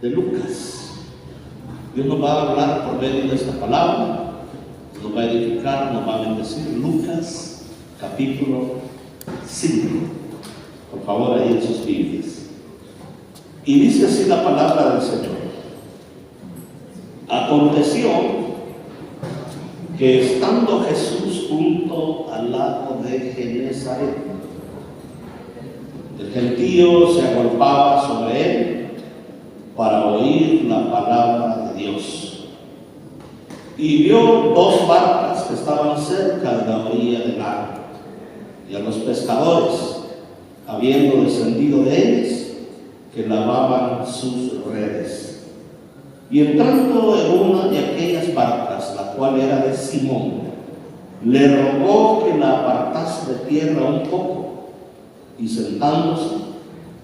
de Lucas. Dios nos va a hablar por medio de esta palabra, nos va a edificar, nos va a bendecir. Lucas capítulo 5. Por favor, ahí en sus Biblias. Y dice así la palabra del Señor. Aconteció que estando Jesús junto al lago de Genesaret, el gentío se agolpaba sobre él para oír la palabra de Dios. Y vio dos barcas que estaban cerca de la orilla del lago, y a los pescadores, habiendo descendido de ellos, que lavaban sus redes. Y entrando en una de aquellas barcas, la cual era de Simón, le rogó que la apartase de tierra un poco, y sentándose,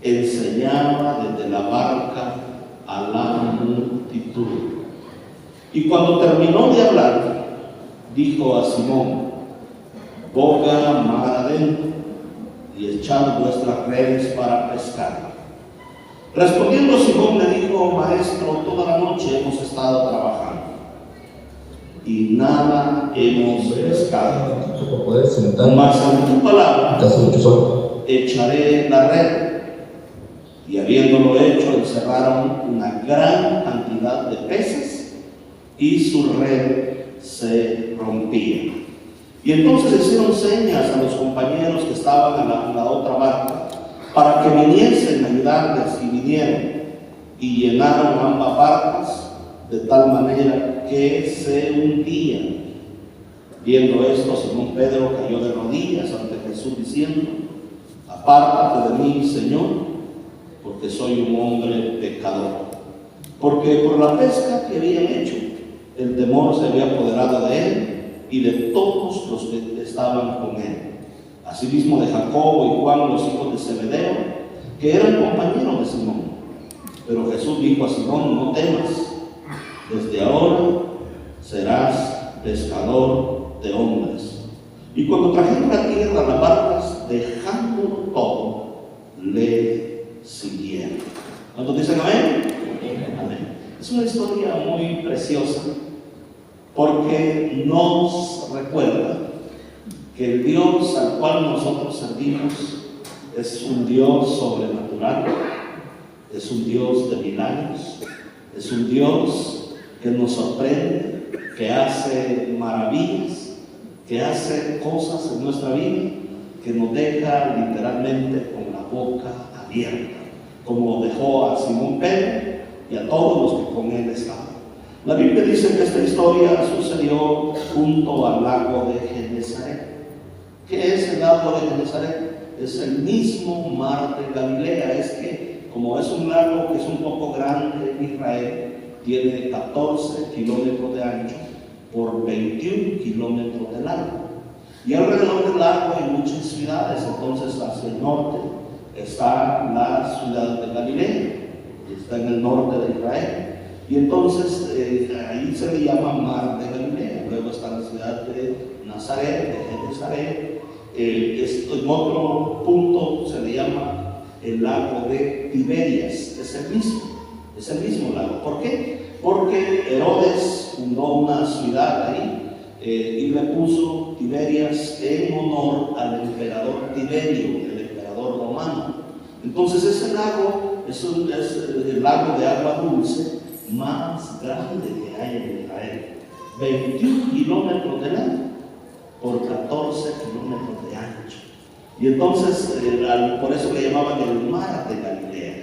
enseñaba desde la barca a la multitud. Y cuando terminó de hablar, dijo a Simón: boga mar adentro y echad vuestras redes para pescar. Respondiendo Simón le dijo: Maestro, toda la noche hemos estado trabajando y nada hemos pescado, mas en tu palabra echaré la red. Y habiéndolo hecho, encerraron una gran cantidad de peces y su red se rompía. Y entonces hicieron señas a los compañeros que estaban en la otra barca para que viniesen a ayudarles, y vinieron y llenaron ambas barcas de tal manera que se hundían. Viendo esto, Simón Pedro cayó de rodillas ante Jesús diciendo: apártate de mí, Señor, porque soy un hombre pecador. Porque por la pesca que habían hecho, el temor se había apoderado de él y de todos los que estaban con él, asimismo de Jacobo y Juan, los hijos de Zebedeo, que eran compañeros de Simón. Pero Jesús dijo a Simón: no temas, desde ahora serás pescador de hombres. Y cuando trajeron a tierra las barcas, dejándolo todo, le siguieron. ¿Cuántos dicen amén? Amén. Es una historia muy preciosa, porque nos recuerda que el Dios al cual nosotros servimos es un Dios sobrenatural, es un Dios de milagros, es un Dios que nos sorprende, que hace maravillas, que hace cosas en nuestra vida que nos deja literalmente con la boca abierta, como dejó a Simón Pedro y a todos los que con él estaban. La Biblia dice que esta historia sucedió junto al lago de Genesaret. ¿Qué es el lago de Genesaret? Es el mismo mar de Galilea. Es que, como es un lago que es un poco grande en Israel, tiene 14 kilómetros de ancho por 21 kilómetros de largo. Y alrededor del lago hay muchas ciudades. Entonces, hacia el norte está la ciudad de Galilea, que está en el norte de Israel. Y entonces ahí se le llama mar de Galilea. Luego está la ciudad de Nazaret, de Genesaret. En otro punto se le llama el lago de Tiberias. Es el mismo lago. ¿Por qué? Porque Herodes fundó una ciudad ahí y le puso Tiberias en honor al emperador Tiberio, el emperador romano. Entonces ese lago es el lago de agua dulce más grande que hay en Israel. 21 kilómetros de largo por 14 kilómetros de ancho. Y entonces por eso le llamaban el mar de Galilea.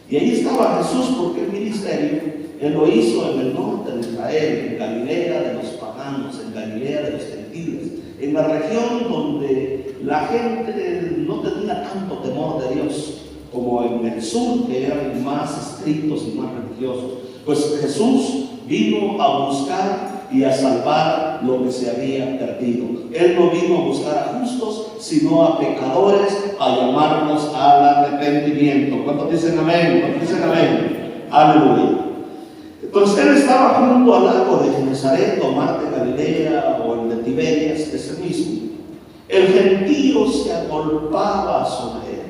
Y ahí estaba Jesús, porque el ministerio él lo hizo en el norte de Israel, en Galilea de los paganos, en Galilea de los gentiles, en la región donde la gente no tenía tanto temor de Dios como en el sur, que eran más estrictos y más religiosos. Pues Jesús vino a buscar y a salvar lo que se había perdido. Él no vino a buscar a justos, sino a pecadores, a llamarlos al arrepentimiento. ¿Cuántos dicen amén? ¿Cuántos dicen amén? Aleluya. Entonces él estaba junto al lago de Genesaret, o mar de Galilea, o el de Tiberias, que es el mismo. El gentío se agolpaba sobre él.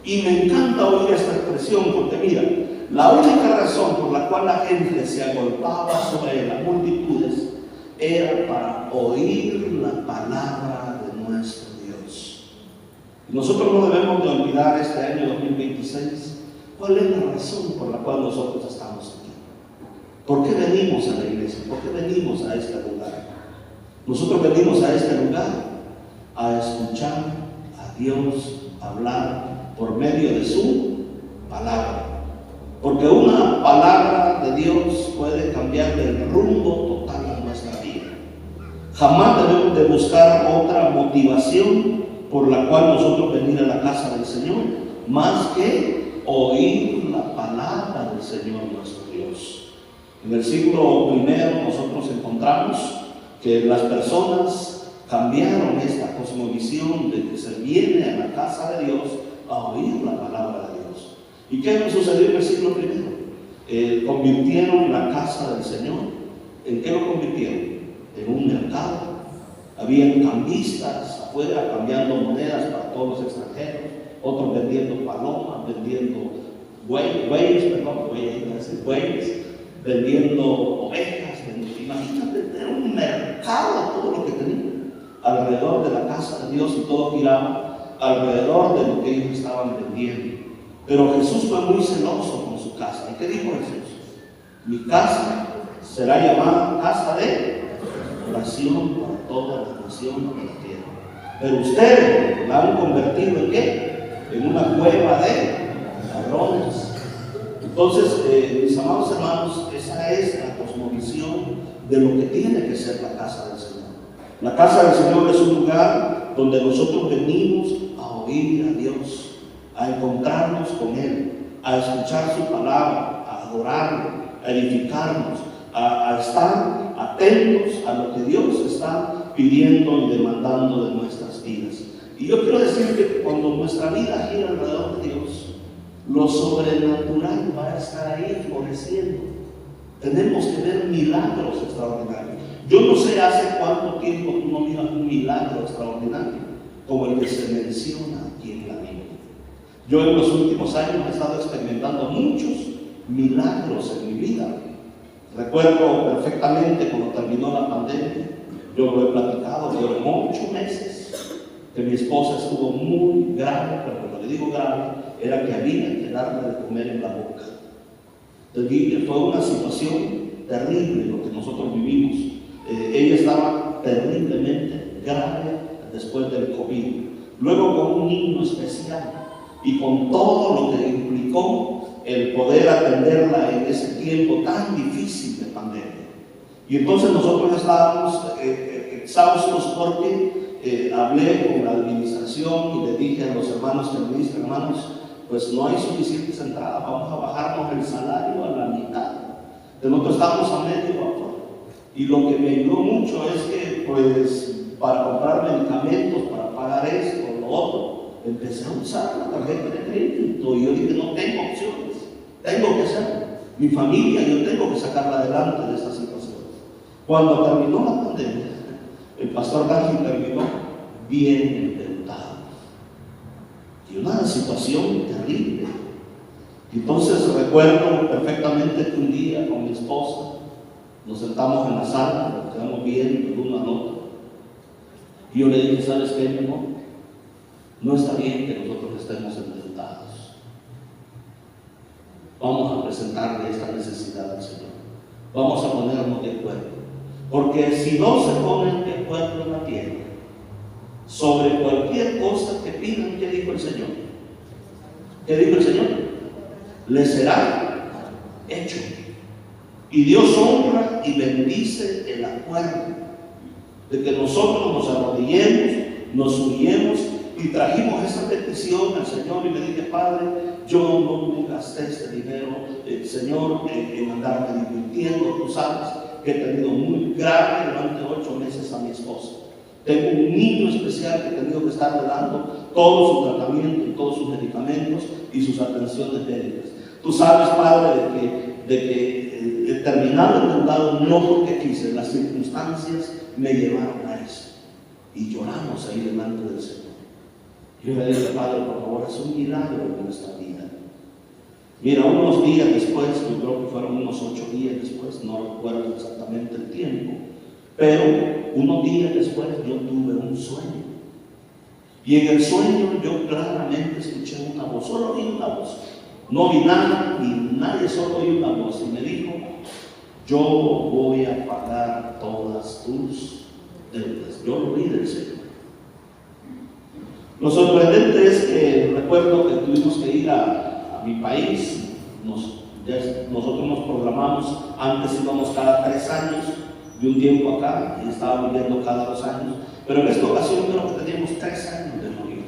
Y me encanta oír esta expresión, porque mira, La única razón por la cual la gente se agolpaba sobre las multitudes era para oír la palabra de nuestro Dios. Nosotros no debemos de olvidar este año 2026 cuál es la razón por la cual nosotros estamos aquí. ¿Por qué venimos a la iglesia? ¿Por qué venimos a este lugar? Nosotros venimos a este lugar a escuchar a Dios hablar por medio de su palabra. Porque una palabra de Dios puede cambiar el rumbo total de nuestra vida. Jamás debemos de buscar otra motivación por la cual nosotros venir a la casa del Señor, más que oír la palabra del Señor nuestro Dios. En el siglo I nosotros encontramos que las personas cambiaron esta cosmovisión de que se viene a la casa de Dios a oír la palabra de Dios. ¿Y qué sucedió en el siglo I? Convirtieron la casa del Señor. ¿En qué lo convirtieron? En un mercado. Habían cambistas afuera cambiando monedas para todos los extranjeros, otros vendiendo palomas, vendiendo bueyes, vendiendo ovejas. Imagínate, era un mercado todo lo que tenían alrededor de la casa de Dios, y todo giraba alrededor de lo que ellos estaban vendiendo. Pero Jesús fue muy celoso con su casa. ¿Y qué dijo Jesús? Mi casa será llamada casa de oración para todas las naciones de la tierra. Pero ustedes la han convertido ¿en qué? En una cueva de ladrones. Entonces, mis amados hermanos, esa es la cosmovisión de lo que tiene que ser la casa del Señor. La casa del Señor es un lugar donde nosotros venimos a oír a Dios, a encontrarnos con Él, a escuchar su palabra, a adorarlo, a edificarnos, a estar atentos a lo que Dios está pidiendo y demandando de nuestras vidas. Y yo quiero decir que cuando nuestra vida gira alrededor de Dios, lo sobrenatural va a estar ahí floreciendo. Tenemos que ver milagros extraordinarios. Yo no sé hace cuánto tiempo tú no miras un milagro extraordinario como el que se menciona aquí en la Biblia. Yo en los últimos años he estado experimentando muchos milagros en mi vida. Recuerdo perfectamente cuando terminó la pandemia, yo lo he platicado, fueron 8 meses que mi esposa estuvo muy grave, pero cuando le digo grave, era que había que darle de comer en la boca. Entonces, fue una situación terrible lo que nosotros vivimos. Ella estaba terriblemente grave después del COVID. Luego con un niño especial y con todo lo que implicó el poder atenderla en ese tiempo tan difícil de pandemia. Y entonces nosotros estábamos exhaustos porque hablé con la administración y le dije a los hermanos que administran, hermanos, pues no hay suficientes entradas, vamos a bajarnos el salario a la mitad. De nosotros estamos a medio vapor. Y lo que me ayudó mucho es que, pues, para comprar medicamentos, para pagar esto o lo otro, empecé a usar la tarjeta de crédito. Y yo dije, no tengo opciones, tengo que hacerlo. Mi familia, yo tengo que sacarla adelante de esta situación. Cuando terminó la pandemia, el pastor Ángel terminó bien endeudado. Y una situación terrible. Entonces recuerdo perfectamente que un día con mi esposa nos sentamos en la sala, nos quedamos viendo el uno al otro. Y yo le dije, ¿sabes qué, mi amor? No está bien que nosotros estemos endeudados. Vamos a presentarle esta necesidad al Señor. Vamos a ponernos de acuerdo. Porque si no se ponen de acuerdo en la tierra sobre cualquier cosa que pidan, ¿qué dijo el Señor? ¿Qué dijo el Señor? Le será hecho. Y Dios honra y bendice el acuerdo de que nosotros nos arrodillemos, nos humillemos y trajimos esa petición al Señor. Y le dije, Padre, yo no me gasté este dinero, Señor, en andarme divirtiendo. Tú sabes que he tenido muy grave durante 8 meses a mi esposa. Tengo un niño especial que he tenido que estarle dando todo su tratamiento y todos sus medicamentos y sus atenciones médicas. Tú sabes, Padre, de que he terminado endeudado no porque quise, las circunstancias me llevaron a eso. Y lloramos ahí delante del Señor. Yo le dije, Padre, por favor, haz un milagro en nuestra vida. Mira, unos días después, yo creo que fueron unos 8 días después, no recuerdo exactamente el tiempo, pero unos días después yo tuve un sueño. Y en el sueño yo claramente escuché una voz, solo oí una voz. No vi nada ni nadie, solo oí una voz y me dijo: yo voy a pagar todas tus deudas. Yo lo vi del Señor. Lo sorprendente es que recuerdo que tuvimos que ir a mi país. Nosotros nos programamos, antes íbamos cada 3 años, de un tiempo acá, y estábamos viviendo cada 2 años. Pero en esta ocasión creo que teníamos 3 años de morir,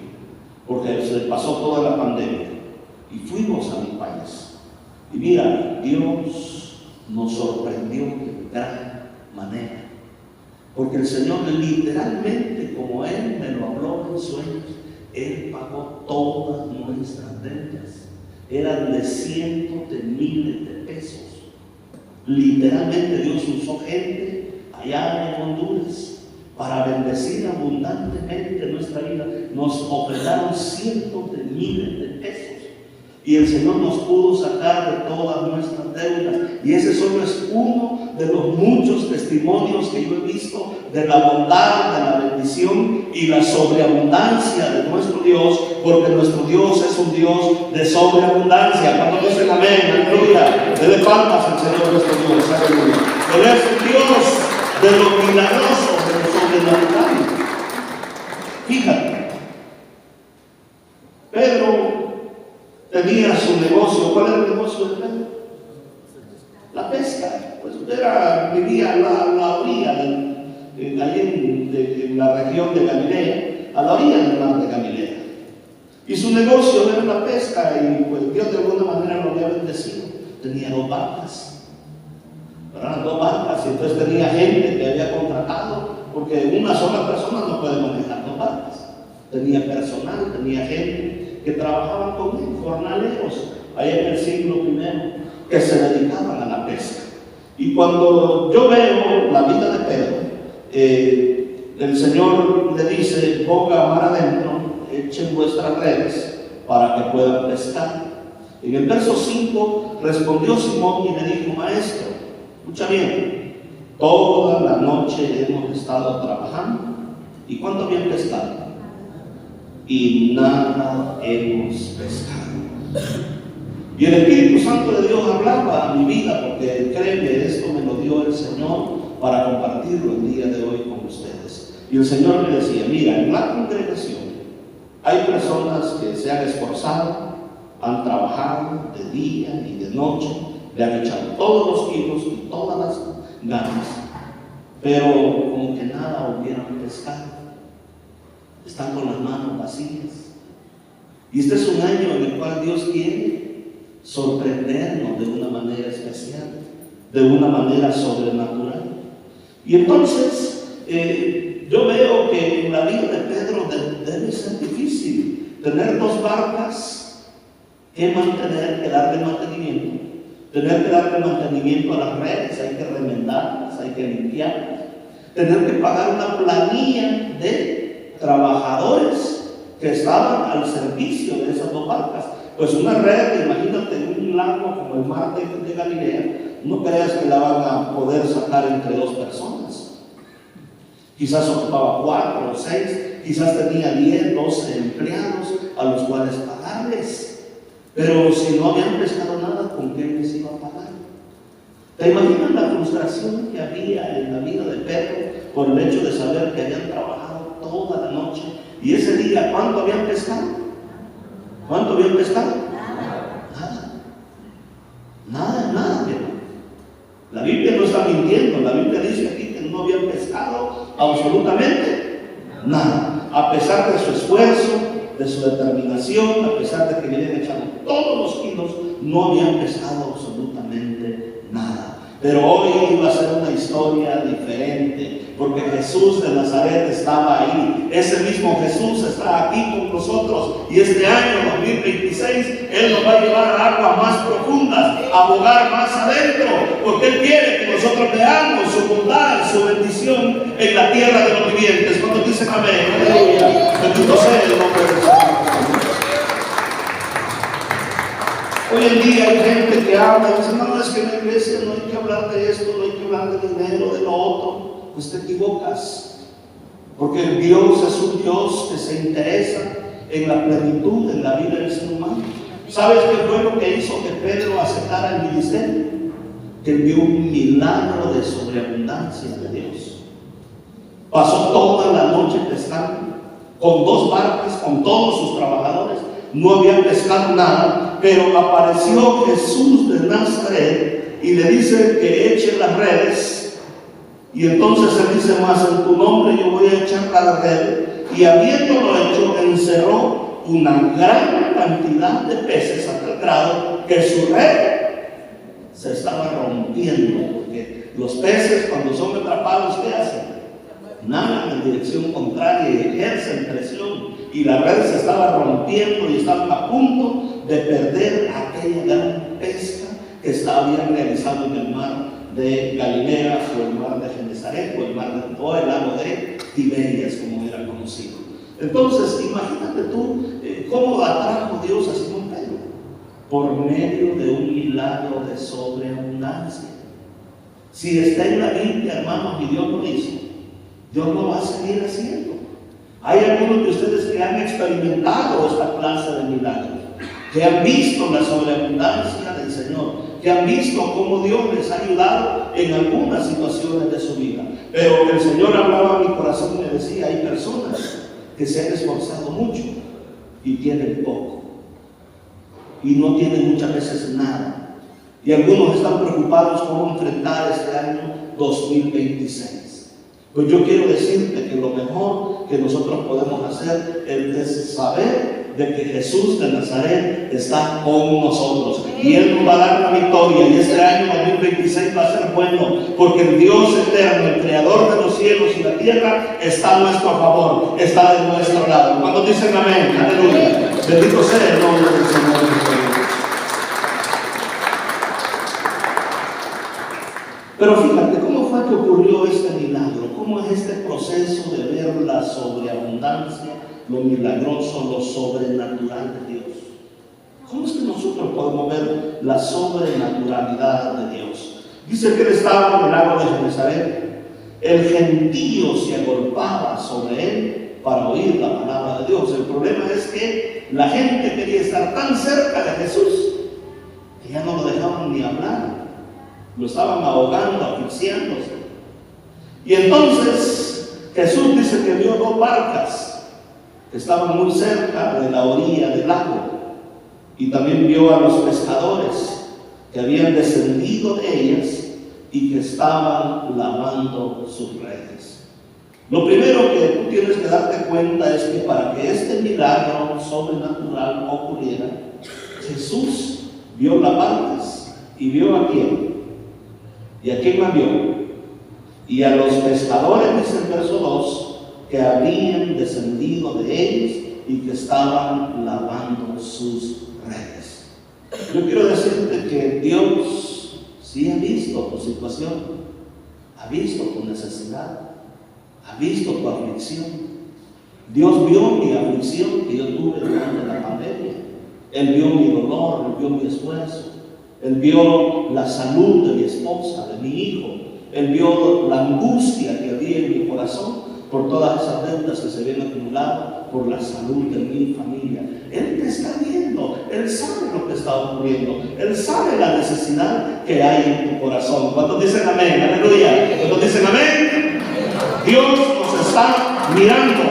porque se pasó toda la pandemia. Y fuimos a mi país. Y mira, Dios nos sorprendió de gran manera. Porque el Señor literalmente, como Él me lo habló en sueños, Él pagó todas nuestras deudas. Eran de cientos de miles de pesos. Literalmente Dios usó gente allá en Honduras para bendecir abundantemente nuestra vida. Nos ofrendaron cientos de miles de pesos. Y el Señor nos pudo sacar de todas nuestras deudas. Y ese solo es uno de los muchos testimonios que yo he visto de la bondad, de la bendición y la sobreabundancia de nuestro Dios, porque nuestro Dios es un Dios de sobreabundancia. Cuando dicen amén, aleluya, dele palmas al Señor nuestro Dios, aleluya. Él es un Dios de lo milagroso, de lo sobrenatural. Fíjate, Pedro tenía su negocio. ¿Cuál era el negocio de Pedro? La pesca. Pues vivía a la orilla, allí en la región de Galilea, a la orilla del mar de Galilea. Y su negocio era la pesca, y pues Dios de alguna manera lo había bendecido. Tenía 2 barcas, ¿verdad? 2 barcas, y entonces tenía gente que había contratado, porque una sola persona no puede manejar 2 barcas. Tenía personal, tenía gente que trabajaban con él, jornaleros, allá en el siglo I, que se dedicaban a la pesca. Y cuando yo veo la vida de Pedro, el Señor le dice: ponga mar adentro, echen vuestras redes para que puedan pescar. En el verso 5 respondió Simón y le dijo: maestro, escucha bien, toda la noche hemos estado trabajando. ¿Y cuánto habían pescado? Y nada hemos pescado. Y el Espíritu Santo de Dios hablaba a mi vida, porque créeme, esto me lo dio el Señor para compartirlo el día de hoy con ustedes. Y el Señor me decía: mira, en la congregación hay personas que se han esforzado, han trabajado de día y de noche, le han echado todos los kilos y todas las ganas, pero como que nada hubieran pescado. Están con las manos vacías. Y este es un año en el cual Dios quiere sorprendernos de una manera especial, de una manera sobrenatural. Y entonces yo veo que en la vida de Pedro debe ser difícil tener 2 barcas que mantener, que darle mantenimiento, tener que darle mantenimiento a las redes, hay que remendarlas, hay que limpiarlas, tener que pagar una planilla de trabajadores que estaban al servicio de esas 2 barcas. Pues una red, imagínate, en un lago como el mar de Galilea, no creas que la van a poder sacar entre 2 personas. Quizás ocupaba 4 o 6, quizás tenía 10, 12 empleados a los cuales pagarles. Pero si no habían pescado nada, ¿con qué les iba a pagar? ¿Te imaginas la frustración que había en la vida de Pedro por el hecho de saber que habían trabajado toda la noche? Y ese día, ¿cuánto habían pescado? ¿Cuánto habían pescado? Nada. La Biblia no está mintiendo. La Biblia dice aquí que no habían pescado absolutamente nada. A pesar de su esfuerzo, de su determinación, a pesar de que le habían echado todos los kilos, no habían pescado absolutamente nada. Pero hoy iba a ser una historia diferente, porque Jesús de Nazaret estaba ahí. Ese mismo Jesús está aquí con nosotros, y este año 2026 Él nos va a llevar a aguas más profundas, a bogar más adentro, porque Él quiere que nosotros veamos su bondad, su bendición en la tierra de los vivientes. Cuando dicen amén, aleluya, bendito sea el nombre de Jesús. Hoy hoy en día hay gente que habla y dice, no, es que en la iglesia no hay que hablar de esto, no hay que hablar de dinero, de lo otro. Pues te equivocas, porque Dios es un Dios que se interesa en la plenitud, en la vida del ser humano. ¿Sabes qué fue lo que hizo que Pedro aceptara el ministerio? Que vio un milagro de sobreabundancia de Dios. Pasó toda la noche pescando, con 2 barcas, con todos sus trabajadores. No habían pescado nada, pero apareció Jesús de Nazaret y le dice que eche las redes. Y entonces él dice, más en tu nombre yo voy a echar la red. Y habiéndolo hecho, encerró una gran cantidad de peces hasta el grado que su red se estaba rompiendo. Porque los peces, cuando son atrapados, ¿qué hacen? Nadan en dirección contraria y ejercen presión. Y la red se estaba rompiendo y estaban a punto de perder aquella gran pesca que habían realizado en el mar de Galilea, o el mar de Genesaret, o el lago de Tiberias, como era conocido. Entonces, imagínate tú cómo atrajo Dios a Simón Pedro, por medio de un milagro de sobreabundancia. Si está en la Biblia, hermanos, y Dios lo hizo, Dios lo va a seguir haciendo. Hay algunos de ustedes que han experimentado esta clase de milagros, que han visto la sobreabundancia del Señor, que han visto cómo Dios les ha ayudado en algunas situaciones de su vida. Pero el Señor hablaba a mi corazón y me decía, hay personas que se han esforzado mucho y tienen poco, y no tienen muchas veces nada. Y algunos están preocupados cómo enfrentar este año 2026. Pues yo quiero decirte que lo mejor que nosotros podemos hacer es saber de que Jesús de Nazaret está con nosotros y Él nos va a dar la victoria, y este año 2026 va a ser bueno, porque el Dios eterno, el creador de los cielos y la tierra, está a nuestro favor, está de nuestro lado. Cuando dicen amén, aleluya, bendito sea el nombre del Señor Jesucristo. Pero fíjate, ¿cómo fue que ocurrió este milagro? ¿Cómo es este proceso de ver la sobreabundancia, lo milagroso, lo sobrenatural de Dios? ¿Cómo es que nosotros podemos ver la sobrenaturalidad de Dios? Dice que él estaba en el lago de Genesaret. El gentío se agolpaba sobre él para oír la palabra de Dios. El problema es que la gente quería estar tan cerca de Jesús que ya no lo dejaban ni hablar. Lo estaban ahogando, asfixiándose. Y entonces Jesús dice que vio 2 barcas que estaban muy cerca de la orilla del lago, y también vio a los pescadores que habían descendido de ellas y que estaban lavando sus redes. Lo primero que tú tienes que darte cuenta es que para que este milagro sobrenatural ocurriera, Jesús vio las barcas y vio a quién. ¿Y a quién más vio? Y a los pescadores, dice el verso 2, que habían descendido de ellos y que estaban lavando sus redes. Yo quiero decirte que Dios sí ha visto tu situación, ha visto tu necesidad, ha visto tu aflicción. Dios vio mi aflicción que yo tuve durante la pandemia. Él vio mi dolor, Él vio mi esfuerzo. Él vio la salud de mi esposa, de mi hijo. Él vio la angustia que había en mi corazón por todas esas deudas que se habían acumulado, por la salud de mi familia. Él te está viendo, Él sabe lo que está ocurriendo, Él sabe la necesidad que hay en tu corazón. ¿Cuántos dicen amén? Aleluya. ¿Cuántos dicen amén? Dios nos está mirando.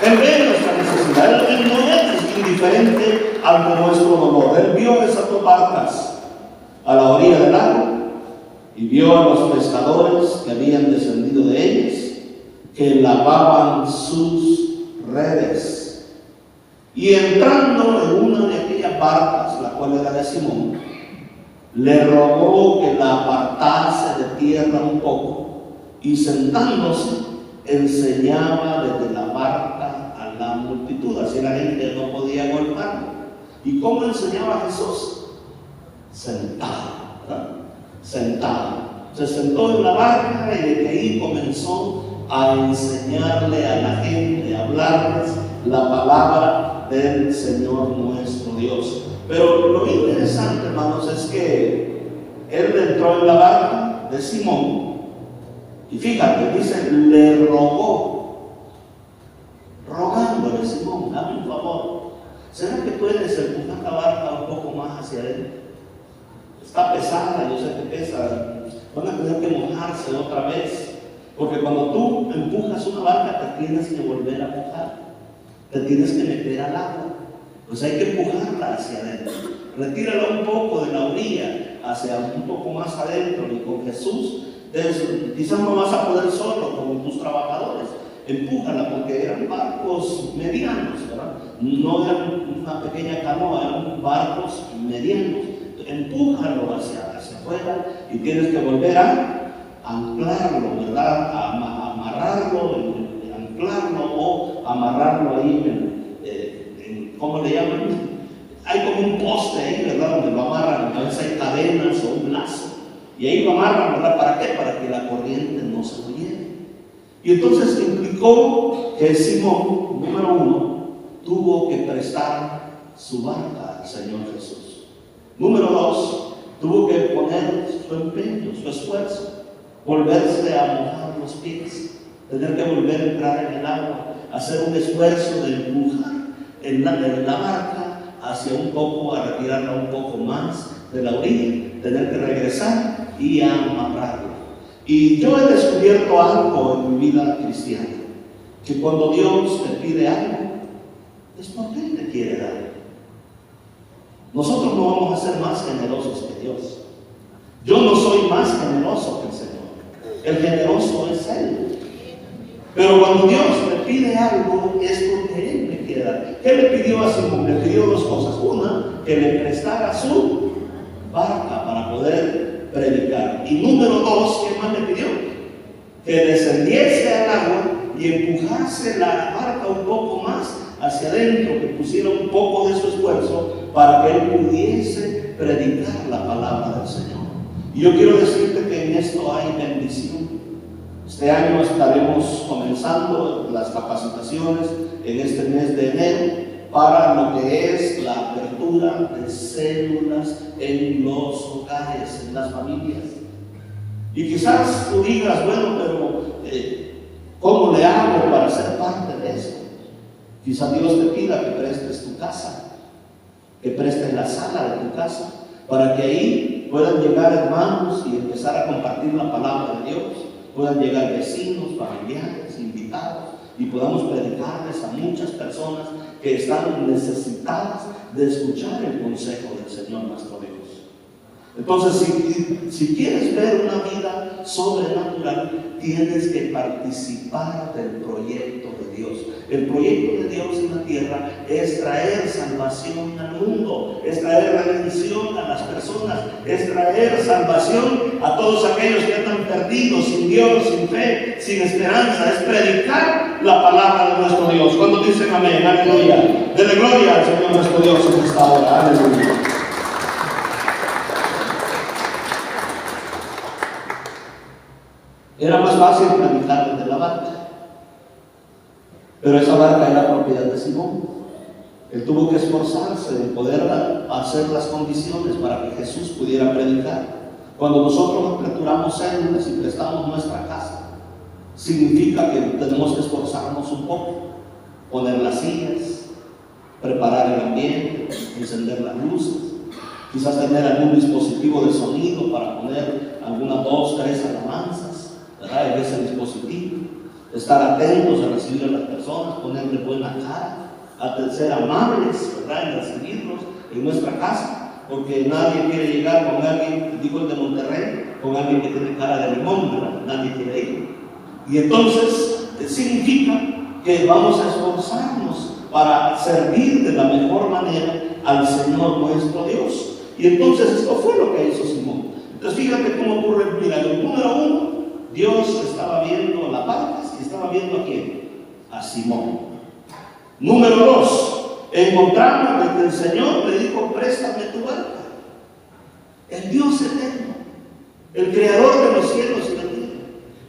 Él ve nuestra necesidad, Él no es indiferente ante nuestro dolor. Él vio esas 2 barcas a la orilla del lago y vio a los pescadores que habían descendido de ellas, que lavaban sus redes. Y entrando en una de aquellas barcas, la cual era de Simón, le rogó que la apartase de tierra un poco, y sentándose enseñaba desde la barca a la multitud. Así la gente no podía golpearlo. ¿Y cómo enseñaba Jesús? Sentado, ¿verdad? Sentado. Se sentó en la barca y desde ahí comenzó a enseñarle a la gente, a hablarles la palabra del Señor nuestro Dios. Pero lo interesante, hermanos, es que él entró en la barca de Simón y fíjate, dice, le rogó, rogándole: Simón, dame un favor, ¿será que puedes empujar la barca un poco más hacia adentro? Está pesada, yo sé que pesa, van a tener que mojarse otra vez, porque cuando tú empujas una barca te tienes que volver a mojar, te tienes que meter al agua, pues hay que empujarla hacia adentro. Retírala un poco de la orilla hacia un poco más adentro, y con Jesús quizás no vas a poder solo con tus trabajadores. Empújala, porque eran barcos medianos, ¿verdad? No eran una pequeña canoa, eran barcos medianos. Empújalo hacia afuera y tienes que volver a anclarlo, ¿verdad? A amarrarlo, anclarlo o amarrarlo ahí ¿cómo le llaman? Hay como un poste ahí, ¿verdad? Donde lo amarran, a veces hay cadenas o un lazo, y ahí lo amarran, ¿verdad? ¿Para qué? Para que la corriente no se lo lleve. Y entonces implicó que Simón, número uno, tuvo que prestar su barca al Señor Jesús. Número dos, tuvo que poner su empeño, su esfuerzo, volverse a mojar los pies, tener que volver a entrar en el agua, hacer un esfuerzo de empujar en la barca hacia un poco, a retirarla un poco más de la orilla, tener que regresar y amarrarla. Y yo he descubierto algo en mi vida cristiana, que cuando Dios te pide algo, es porque Él te quiere dar. Nosotros no vamos a ser más generosos que Dios. Yo no soy más generoso que el Señor. El generoso es Él. Pero cuando Dios me pide algo, es porque Él me quiere dar. ¿Qué le pidió a Simón? Le pidió dos cosas. Una, que le prestara su barca para poder predicar. Y número dos, ¿qué más le pidió? Que descendiese al agua y empujase la barca un poco más hacia adentro, que pusiera un poco de su esfuerzo para que él pudiese predicar la palabra del Señor. Y yo quiero decirte que en esto hay bendición. Este año estaremos comenzando las capacitaciones en este mes de enero para lo que es la apertura de células en los hogares, en las familias. Y quizás tú digas: bueno, pero ¿cómo le hago para ser parte de esto? Quizás Dios te pida que prestes tu casa, que prestes la sala de tu casa, para que ahí puedan llegar hermanos y empezar a compartir la palabra de Dios. Puedan llegar vecinos, familiares, invitados, y podamos predicarles a muchas personas que están necesitadas de escuchar el consejo del Señor nuestro Dios. Entonces, si quieres ver una vida sobrenatural, tienes que participar del proyecto de Dios. El proyecto de Dios en la tierra es traer salvación al mundo, es traer redención a las personas, es traer salvación a todos aquellos que están perdidos, sin Dios, sin fe, sin esperanza. Es predicar la palabra de nuestro Dios. Cuando dicen amén, aleluya, denle gloria al Señor nuestro Dios en esta hora, aleluya. Era más fácil predicar desde la barca, pero esa barca era propiedad de Simón. Él tuvo que esforzarse en poder hacer las condiciones para que Jesús pudiera predicar. Cuando nosotros aperturamos células y prestamos nuestra casa, significa que tenemos que esforzarnos un poco, poner las sillas, preparar el ambiente, encender las luces, quizás tener algún dispositivo de sonido para poner algunas 2, 3 alabanzas, ¿verdad? En ese dispositivo, estar atentos a recibir a las personas, ponerle buena cara, a ser amables, ¿verdad? En recibirlos en nuestra casa, porque nadie quiere llegar con alguien, digo el de Monterrey, con alguien que tiene cara de limón, ¿verdad? Nadie quiere ir. Y entonces significa que vamos a esforzarnos para servir de la mejor manera al Señor nuestro Dios. Y entonces esto fue lo que hizo Simón. Entonces fíjate cómo ocurre el milagro. Número uno, Dios estaba viendo las barcas y estaba viendo a quién, a Simón. Número dos, encontramos que el Señor le dijo: préstame tu barca. El Dios eterno, el creador de los cielos y la tierra.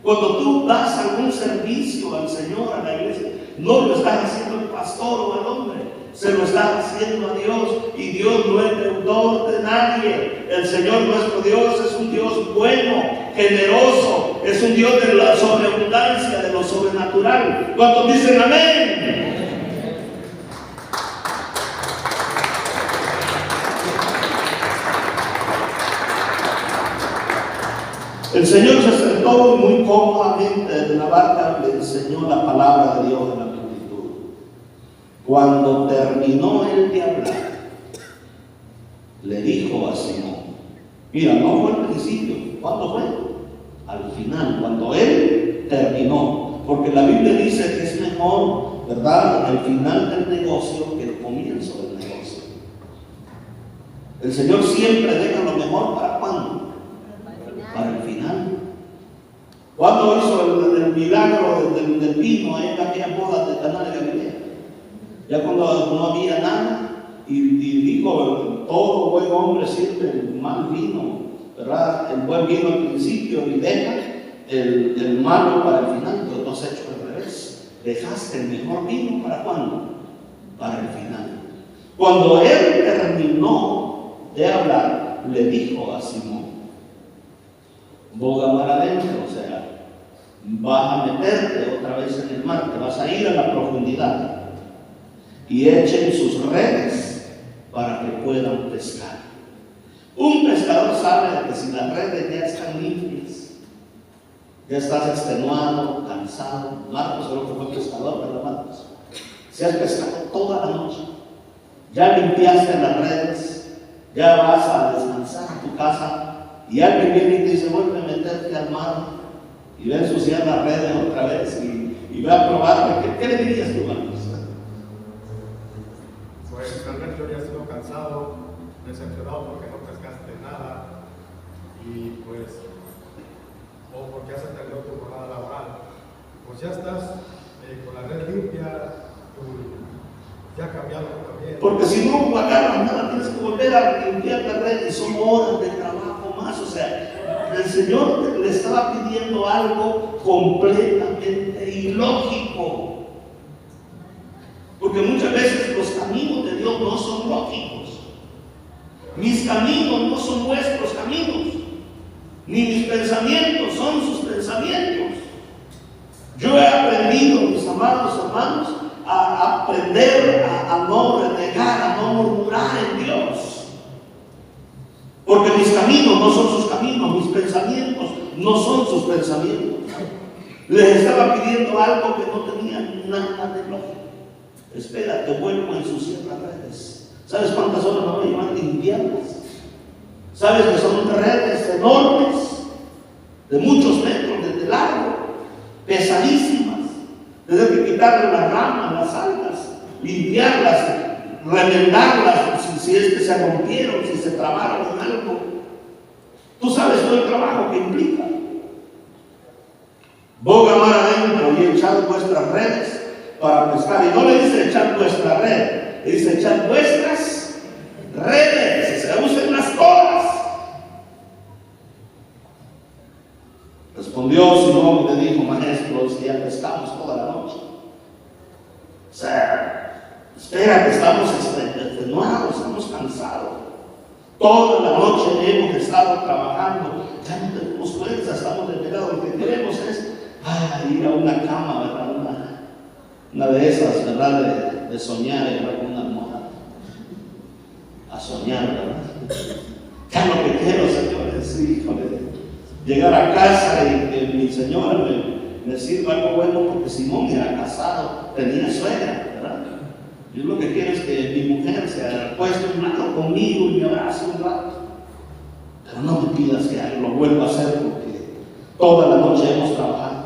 Cuando tú das algún servicio al Señor, a la iglesia, no lo está haciendo el pastor o el hombre, se lo está haciendo a Dios, y Dios no es deudor de nadie. El Señor nuestro Dios es un Dios bueno, generoso, es un Dios de la sobreabundancia, de lo sobrenatural. ¿Cuántos dicen amén? El Señor se sentó muy cómodamente en la barca, le enseñó la palabra de Dios a la multitud. Cuando terminó él de hablar, le dijo a Simón, mira, no fue al principio, ¿cuándo fue? Al final, cuando él terminó, porque la Biblia dice que es mejor, ¿verdad?, el final del negocio que el comienzo del negocio. El Señor siempre deja lo mejor para ¿cuándo? Para el final. Cuando hizo el milagro del vino en aquella boda de Caná de Galilea, ya cuando no había nada, y dijo, todo buen hombre sirve el mal vino, ¿verdad? El buen vino al principio y deja el malo para el final. Pero tú has hecho al revés, dejaste el mejor vino para ¿cuándo? Para el final. Cuando él terminó de hablar, le dijo a Simón, boga mar adentro, o sea, vas a meterte otra vez en el mar, te vas a ir a la profundidad, y echen sus redes para que puedan pescar. Un pescador sabe que si las redes ya están limpias, ya estás extenuado, cansado. Marcos creo que fue pescador, ¿verdad, Marcos? Si has pescado toda la noche, ya limpiaste las redes, ya vas a descansar a tu casa, y alguien viene y te dice, vuelve a meterte al mar y va a ensuciar las redes otra vez y va a probar. ¿Qué le dirías tú, Marcos? Pues realmente yo ya estoy cansado, decepcionado porque no pescaste nada, y pues, o porque has terminado tu jornada laboral, pues ya estás con la red limpia, ya cambiado también. Porque si no agarras nada, tienes que volver a limpiar la red, y son horas de trabajo más. O sea, el Señor le estaba pidiendo algo completamente ilógico. Porque muchas veces los caminos de Dios no son lógicos. Mis caminos no son vuestros caminos, ni mis pensamientos son sus pensamientos. Yo he aprendido, mis amados hermanos, a aprender a no renegar, a no murmurar en Dios. Porque mis caminos no son sus caminos, mis pensamientos no son sus pensamientos. Les estaba pidiendo algo que no tenía nada de lógico. Espérate, vuelvo a ensuciar las redes. ¿Sabes cuántas horas me voy a llevar limpiarlas? ¿Sabes que son redes enormes, de muchos metros de largo, pesadísimas? Desde que quitarle las ramas, las algas, limpiarlas, remendarlas, si es que se rompieron, si se trabaron en algo. Tú sabes todo el trabajo que implica. Boga mar adentro y echad vuestras redes para pescar. Y no le dice echar vuestra red, le dice echar vuestras redes, se usen las colas. Respondió Simón y le dijo, maestro, si ya pescamos toda la noche. O sea, espera, que estamos extenuados, estamos cansados. Toda la noche hemos estado trabajando, ya no tenemos fuerza, estamos desvelados. Lo que queremos es ir a una cama, ¿verdad? Una de esas, ¿verdad? De soñar, ¿verdad? Con una almohada. A soñar, ¿verdad? Ya lo que quiero, señores, híjole, llegar a casa y que mi señora me sirva algo bueno, porque Simón era casado, tenía suegra, ¿verdad? Yo lo que quiero es que mi mujer se acueste un rato conmigo y me abrace un rato. Pero no me pidas que lo vuelva a hacer, porque toda la noche hemos trabajado.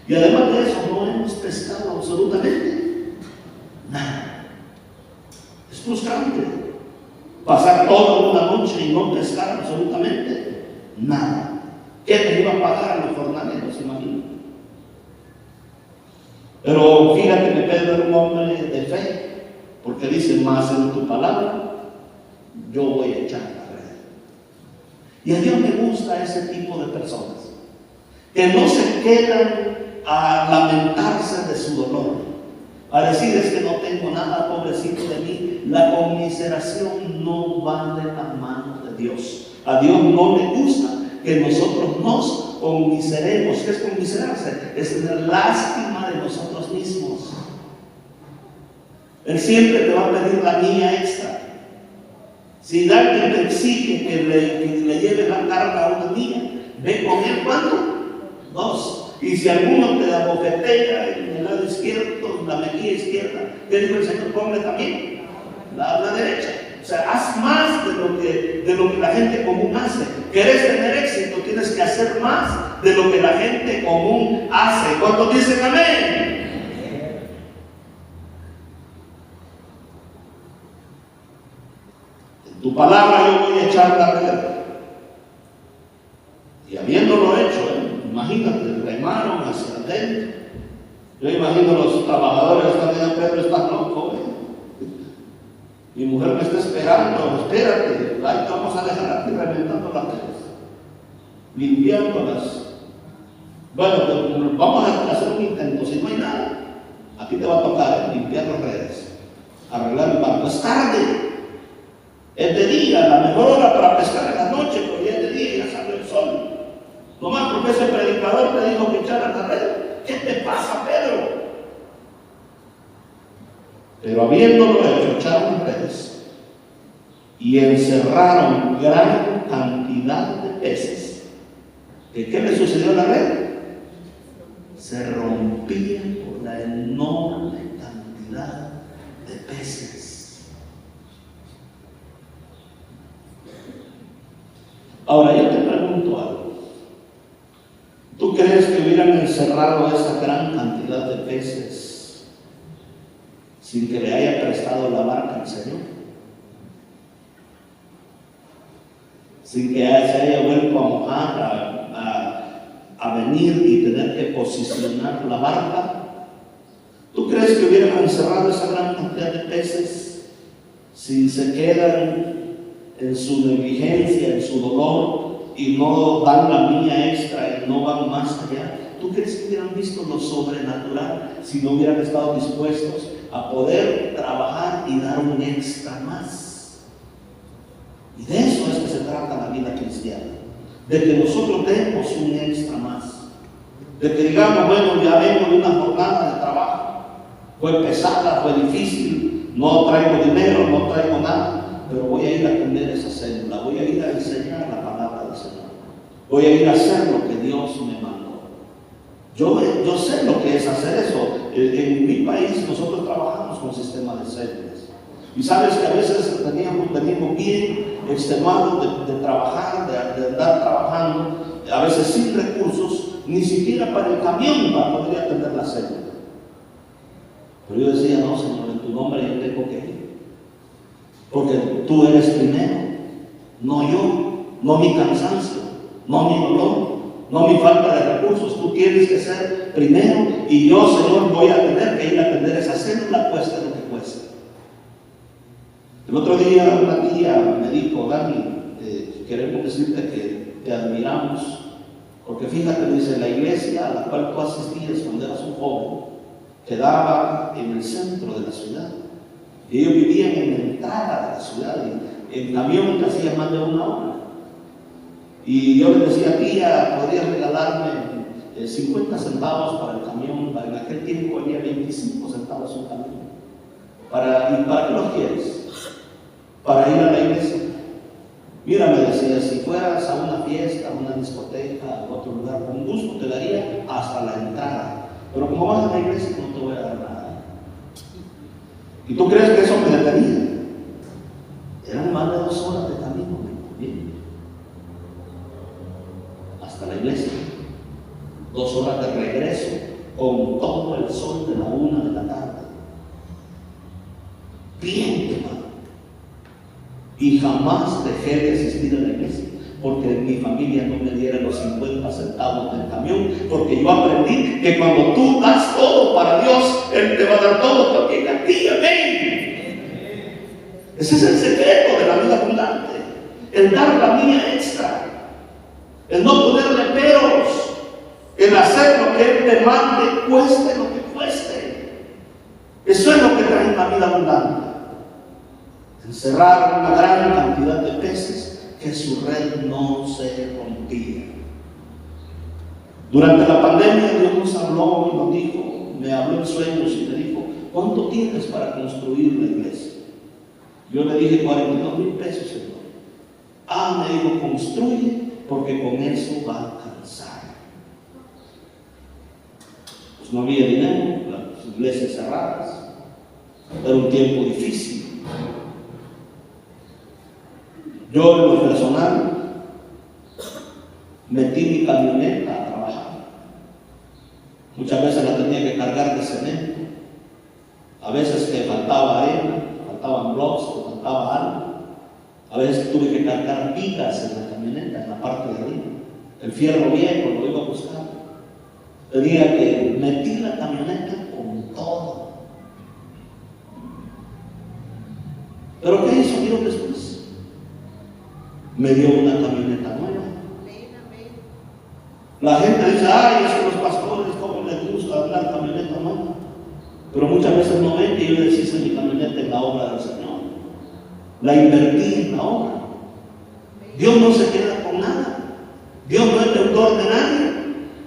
Y además de eso, no hemos pescado absolutamente nada. Es frustrante pasar toda una noche y no pescar absolutamente nada. ¿Qué te iba a pagar a los jornaleros, imagínate? Pero fíjate que Pedro era un hombre de fe, porque dice, más en tu palabra yo voy a echar la red. Y a Dios le gusta ese tipo de personas, que no se quedan a lamentarse de su dolor, a decir es que no tengo nada, pobrecito de mí. La conmiseración no va de la mano de Dios. A Dios no le gusta que nosotros nos conmiseremos. ¿Qué es conmiserarse? Es tener lástima de nosotros mismos. Él siempre te va a pedir la mía extra. Si alguien te exige que le lleve la carga a una mía, ve con él, ¿cuánto? 2. Y si alguno te la bofetea en el lado izquierdo, la mejilla izquierda, ¿qué dijo el Señor? Ponle también la derecha. O sea, haz más de lo que la gente común hace. ¿Quieres tener éxito? Tienes que hacer más de lo que la gente común hace. ¿Cuántos dicen amén? En tu palabra yo voy a echar la red. Y habiéndolo hecho, imagínate, remaron hacia adentro. Yo imagino los trabajadores están diciendo: Pedro, estás loco, mi mujer me está esperando, espérate, ahí vamos a dejar aquí reventando las redes, limpiándolas. Bueno, vamos a hacer un intento. Si no hay nada, aquí te va a tocar limpiar las redes, arreglar el barco. Es tarde, es de día, la mejor hora para pescar en la noche, porque ya es de día y ya sale el sol. Nomás porque ese predicador te dijo que echaras la red. ¿Qué te pasa, Pedro? Pero habiéndolo hecho, echaron redes y encerraron gran cantidad de peces. ¿Qué le sucedió a la red? Se rompía por la enorme cantidad de peces. Ahora yo te pregunto algo. ¿Tú crees que hubieran encerrado esa gran cantidad de peces sin que le haya prestado la barca al Señor? Sin que se haya vuelto a mojar, a venir y tener que posicionar la barca. ¿Tú crees que hubieran encerrado esa gran cantidad de peces si se quedan en su negligencia, en su dolor, y no dan la mía extra y no van más allá? ¿Tú crees que hubieran visto lo sobrenatural si no hubieran estado dispuestos a poder trabajar y dar un extra más? Y de eso es que se trata la vida cristiana, de que nosotros demos un extra más, de que digamos: bueno, ya vengo de una jornada de trabajo, fue pesada, fue difícil, no traigo dinero, no traigo nada, pero voy a ir a atender esa célula, voy a ir a enseñar la palabra del Señor, voy a ir a hacer lo que Dios me mandó. Yo sé lo que es hacer eso. En mi país nosotros trabajamos con sistemas de células. Y sabes que a veces venimos bien extenuados de trabajar, de andar trabajando, a veces sin recursos, ni siquiera para el camión para poder atender la célula. Pero yo decía: no, Señor, en tu nombre yo tengo que ir. Porque tú eres primero, no yo, no mi cansancio, no mi dolor, no mi falta de recursos. Tú tienes que ser primero, y yo, Señor, voy a tener que ir a atender esa célula, cueste lo que cueste. El otro día una tía me dijo: Dani, queremos decirte que te admiramos, porque fíjate, dice, la iglesia a la cual tú asistías cuando eras un joven quedaba en el centro de la ciudad. Y ellos vivían en la entrada de la ciudad, y en camión que hacía más de una hora. Y yo le decía: tía, ¿podrías regalarme 50 centavos para el camión? En aquel tiempo había 25 centavos un camión. ¿Y para qué los quieres? Para ir a la iglesia. Mira, me decía, si fueras a una fiesta, a una discoteca, a otro lugar, con gusto te daría hasta la entrada. Pero como vas a la iglesia, no te voy a dar nada. ¿Y tú crees que eso me detenía? Eran más de 2 horas de camino, bien, hasta la iglesia. 2 horas de regreso, con todo el sol de la 1 de la tarde. Bien quemado. Y jamás dejé de asistir a la iglesia, porque mi familia no me diera los 50 centavos del camión, porque yo aprendí que cuando tú das todo para Dios, Él te va a dar todo también a ti. Amén. Ese es el secreto de la vida abundante, el dar la mía extra, el no ponerle peros, el hacer lo que Él te mande, cueste lo que cueste. en una vida abundante? Encerraron una gran cantidad de peces que su red no se rompía. Durante la pandemia Dios nos habló y nos dijo, me habló en sueños y me dijo, ¿cuánto tienes para construir la iglesia? Yo le dije 42,000 pesos, Señor. Me dijo, construye, porque con eso va a alcanzar. Pues no había dinero, las iglesias cerradas, era un tiempo difícil. Yo en lo personal metí mi camioneta a trabajar. Muchas veces la tenía que cargar de cemento, a veces que faltaba arena, faltaban blocks, que faltaba algo. A veces tuve que cargar vigas en la camioneta, en la parte de arriba. El fierro viejo lo iba a buscar. Tenía que meter la camioneta con todo. ¿Pero qué hizo Dios después? Me dio una camioneta nueva. La gente dice, ay, es que los pastores, ¿cómo les gusta andar camioneta nueva? Pero muchas veces no ven que yo deshice mi camioneta en la obra del Señor. La invertí en la obra. Dios no se queda con nada. Dios no es deudor de nadie.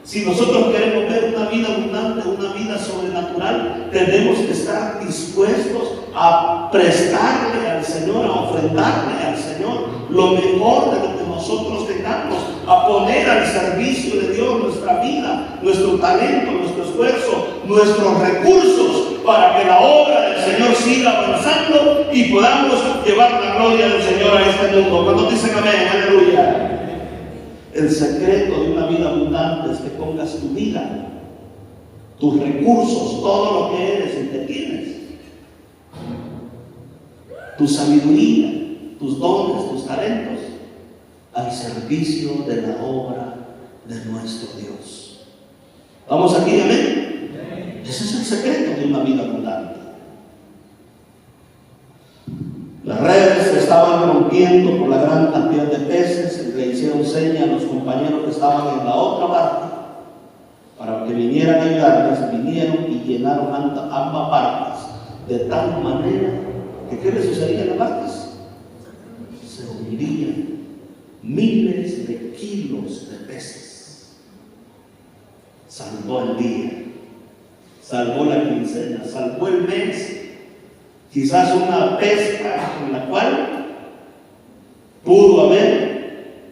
Si nosotros queremos ver una vida abundante, una vida sobrenatural, tenemos que estar dispuestos a prestarle al Señor, a ofrendarle al Señor lo mejor de lo que nosotros tengamos, a poner al servicio de Dios nuestra vida, nuestro talento, nuestro esfuerzo, nuestros recursos, para que la obra del Señor siga avanzando y podamos llevar la gloria del Señor a este mundo. Cuando dicen amén, aleluya. El secreto de una vida abundante es que pongas tu vida, tus recursos, todo lo que eres y que tienes, tu sabiduría, tus dones, tus talentos, al servicio de la obra de nuestro Dios. ¿Vamos aquí, amén? Ese es el secreto de una vida abundante. Las redes se estaban rompiendo por la gran cantidad de peces. Le hicieron señas a los compañeros que estaban en la otra barca para que vinieran a ayudarles. Vinieron y llenaron ambas barcas de tal manera que ¿qué le sucedía a las barcas? Se hundían miles de kilos de peces. Salvó el día, salvó la quincena, salvó el mes. Quizás una pesca en la cual pudo haber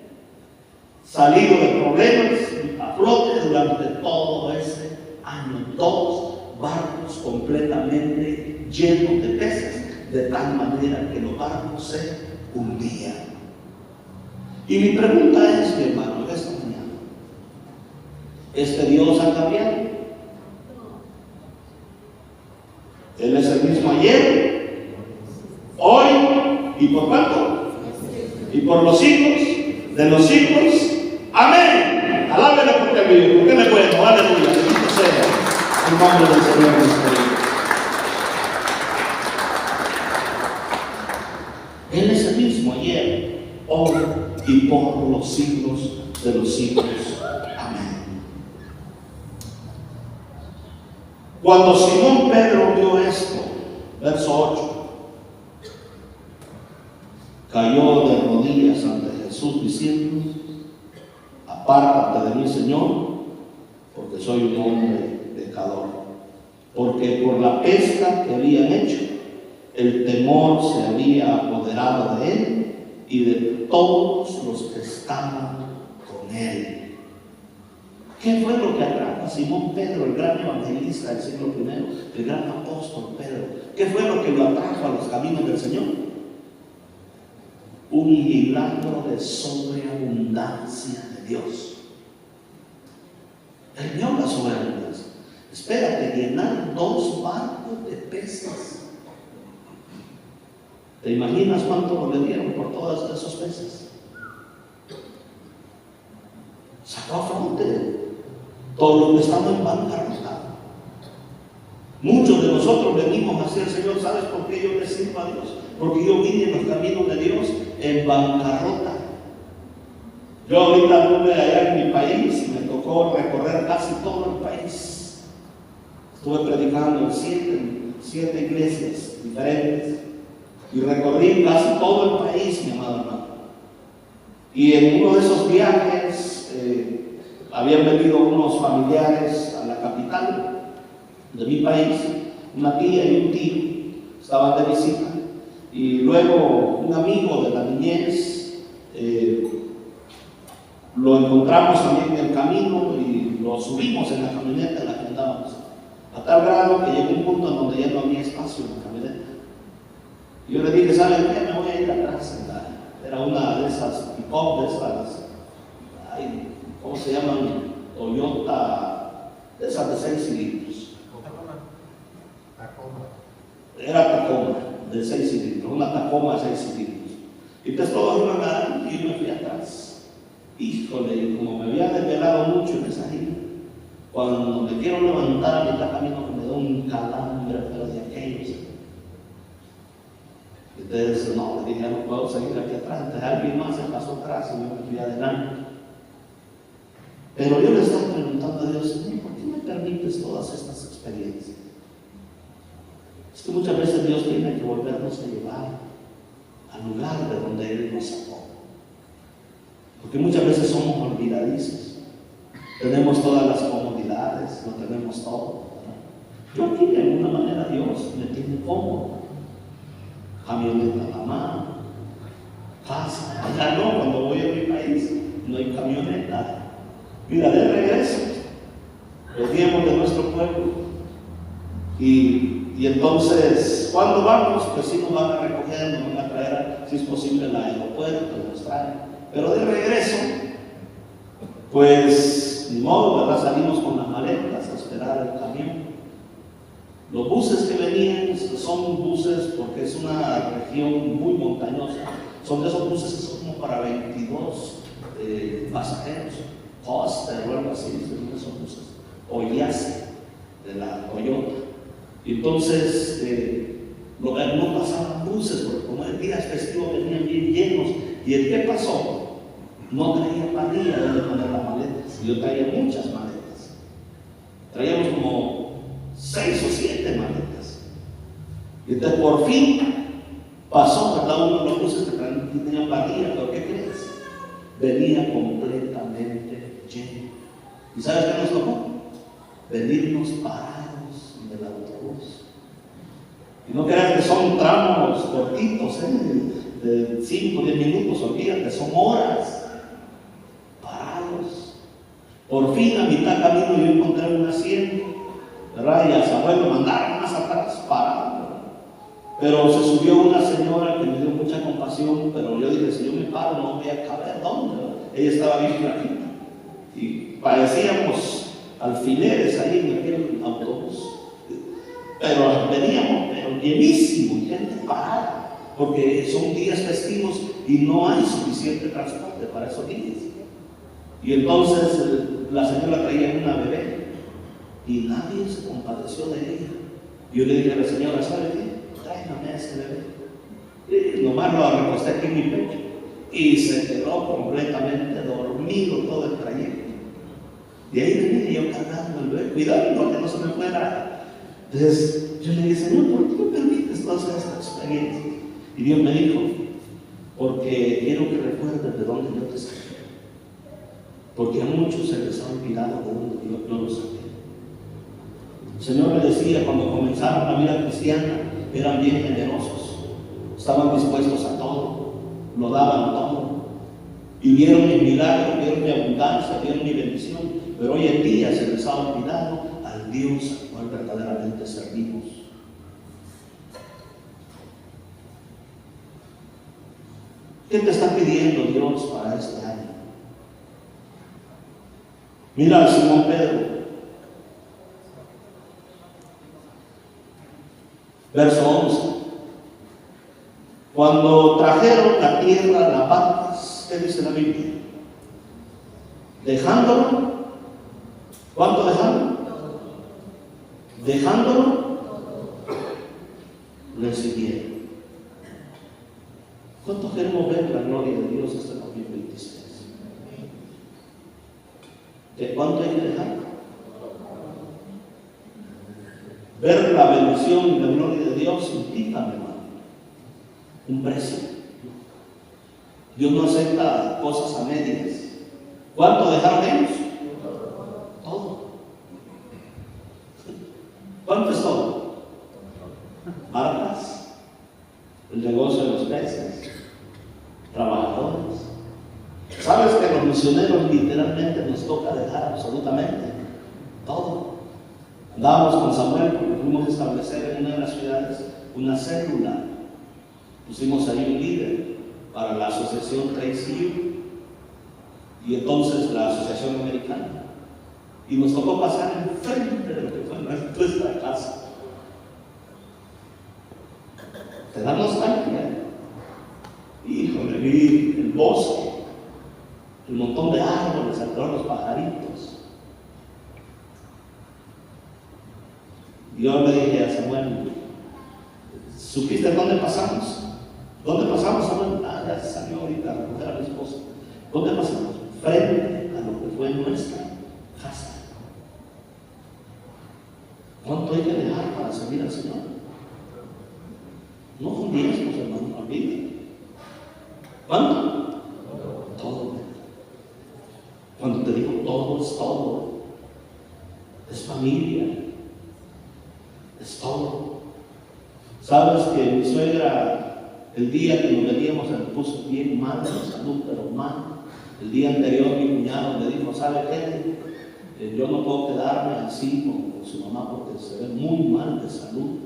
salido de problemas a flote durante todo ese año. 2 barcos completamente llenos de peces, de tal manera que los barcos se hundían. Y mi pregunta es, mi hermano, esta mañana, ¿es que Dios ha cambiado? Él es el mismo ayer, hoy y por cuánto, y por los siglos de los siglos. Amén. Alábele porque vive, porque le bueno. Aleluya. Bendito sea el nombre del Señor nuestro Dios. Él es el mismo ayer, hoy y por los siglos de los siglos. Amén. Cuando Simón Pedro vio esto, verso 8, cayó de rodillas ante Jesús diciendo: apártate de mí, Señor, porque soy un hombre pecador. Porque por la pesca que habían hecho, el temor se había apoderado de él y de todos los que estaban con él. ¿Qué fue lo que atrajo a Simón Pedro, el gran evangelista del siglo I, el gran apóstol Pedro? ¿Qué fue lo que lo atrajo a los caminos del Señor? Un milagro de sobreabundancia de Dios. Él vio la sobreabundancia. Espérate, llenar 2 barcos de peces. ¿Te imaginas cuánto le dieron por todos esos peces? Sacó a flote todo lo que estaba en bancarrota. Muchos de nosotros venimos a decir: Señor, ¿sabes por qué yo le sirvo a Dios? Porque yo vine en los caminos de Dios en bancarrota. Yo ahorita anduve allá en mi país y me tocó recorrer casi todo el país. Estuve predicando en 7 iglesias diferentes y recorrí casi todo el país, mi amado hermano. Y en uno de esos viajes habían venido unos familiares a la capital de mi país, una tía y un tío, estaban de visita. Y luego un amigo de la niñez lo encontramos también en el camino y lo subimos en la camioneta en la que andábamos. A tal grado que llegó un punto en donde ya no había espacio en la camioneta. Y yo le dije, ¿saben qué? Me voy a ir atrás. Era una de esas pick-up, de esas, ¿cómo se llaman? Toyota, de esas de 6 cilindros. Era Tacoma, de 6 cilindros, una Tacoma de 6 cilindros. Y entonces todos iban adelante y yo me fui atrás. Híjole, como me había desvelado mucho en esa gira, cuando me quiero levantar a mitad camino me da un calambre, pero de aquellos. Entonces, no, le dije, no puedo seguir aquí atrás. Entonces alguien más se pasó atrás y yo me fui adelante. Pero yo le estaba preguntando a Dios, Señor, ¿por qué me permites todas estas experiencias? Es que muchas veces Dios tiene que volvernos a llevar al lugar de donde Él nos sacó. Porque muchas veces somos olvidadizos. Tenemos todas las comodidades, lo tenemos todo, ¿verdad? Yo aquí de alguna manera Dios me tiene cómodo. Camioneta a la mano, casa. Allá no, cuando voy a mi país no hay camioneta. Mira, de regreso, los tiempos de nuestro pueblo. Y entonces, cuando vamos, pues sí nos van a recoger, nos van a traer, si es posible, al aeropuerto, nos traen. Pero de regreso, pues, ni modo, ¿verdad? Salimos con las maletas a esperar el camión. Los buses que venían son buses, porque es una región muy montañosa, son de esos buses que son como para 22 pasajeros, Coaster o algo así, son de esos buses, o Yase, de la Toyota. Y entonces no pasaban buses, porque como el día festivo venían bien llenos, y el que pasó no traía parrilla donde poner las maletas, y yo traía muchas maletas, traíamos como 6 o 7 maletas. Y entonces por fin pasó, ¿verdad? Uno de los buses que tenían parrilla, pero ¿qué crees? Venía completamente lleno. ¿Y sabes qué nos tocó? Venirnos parados en el autobús. Y no creas que son tramos cortitos, de 5 o 10 minutos, olvídate, son horas parados. Por fin a mitad camino yo encontré un asiento, ¿verdad? Y a Samuel lo mandaron más atrás, parado. Pero se subió una señora que me dio mucha compasión, pero yo dije, si yo me paro no voy a caber, ¿dónde? Ella estaba bien flaquita y parecíamos alfileres ahí en aquel autobús. Pero veníamos llenísimo, y gente parada, porque son días festivos y no hay suficiente transporte para esos días. Y entonces la señora traía una bebé y nadie se compadeció de ella. Yo le dije a la señora, ¿sabe qué? Tráigame a ese bebé. Y nomás lo recosté aquí en mi pecho y se quedó completamente dormido todo el trayecto. Y ahí venía yo cargando el bebé, cuidando que no se me fuera. Entonces yo le dije, Señor, ¿por qué me permites todas estas experiencias? Y Dios me dijo, porque quiero que recuerdes de dónde yo te saqué. Porque a muchos se les ha olvidado de dónde yo los saqué. El Señor me decía, cuando comenzaron la vida cristiana, eran bien generosos, estaban dispuestos a todo, lo daban todo, y vieron mi milagro, vieron mi abundancia, vieron mi bendición, pero hoy en día se les ha olvidado al Dios al cual verdaderamente servimos. ¿Qué te está pidiendo Dios para este año? Mira al Simón Pedro. Verso 11. Cuando trajeron la tierra, las barcas, ¿qué dice la Biblia? Dejándolo. ¿Cuánto dejaron? Dejándolo, le siguieron. ¿Cuántos queremos ver la gloria de Dios hasta el 2026? ¿De cuánto hay que dejar? Ver la bendición y la gloria de Dios implica, mi hermano, un precio. Dios no acepta cosas a medias. ¿Cuánto dejaron ellos? Todo. ¿Cuánto es todo? Barcas, el negocio de los peces, trabajadores. ¿Sabes que los misioneros literalmente nos toca dejar absolutamente todo? Andábamos con Samuel porque fuimos a establecer en una de las ciudades una célula. Pusimos ahí un líder para la asociación Tracy y entonces la asociación americana. Y nos tocó pasar enfrente de lo que fue nuestra casa. ¿Te da nostalgia? Híjole, vi el bosque, el montón de árboles, alrededor los pajaritos. Y yo le dije a Samuel, ¿supiste dónde pasamos? ¿Dónde pasamos, Samuel? Ya se salió ahorita a recoger a mi esposa. ¿Dónde pasamos? Frente a lo que fue nuestra casa. ¿Cuánto hay que dejar para servir al Señor? No con diezmos, hermano, olvídate. ¿Cuánto? Todo. Cuando te digo todo, es todo. Es familia. Es todo. Sabes que mi suegra, el día que nos veníamos, se me puso bien mal de salud, pero mal. El día anterior mi cuñado me dijo, ¿sabe qué? Yo no puedo quedarme así con su mamá porque se ve muy mal de salud.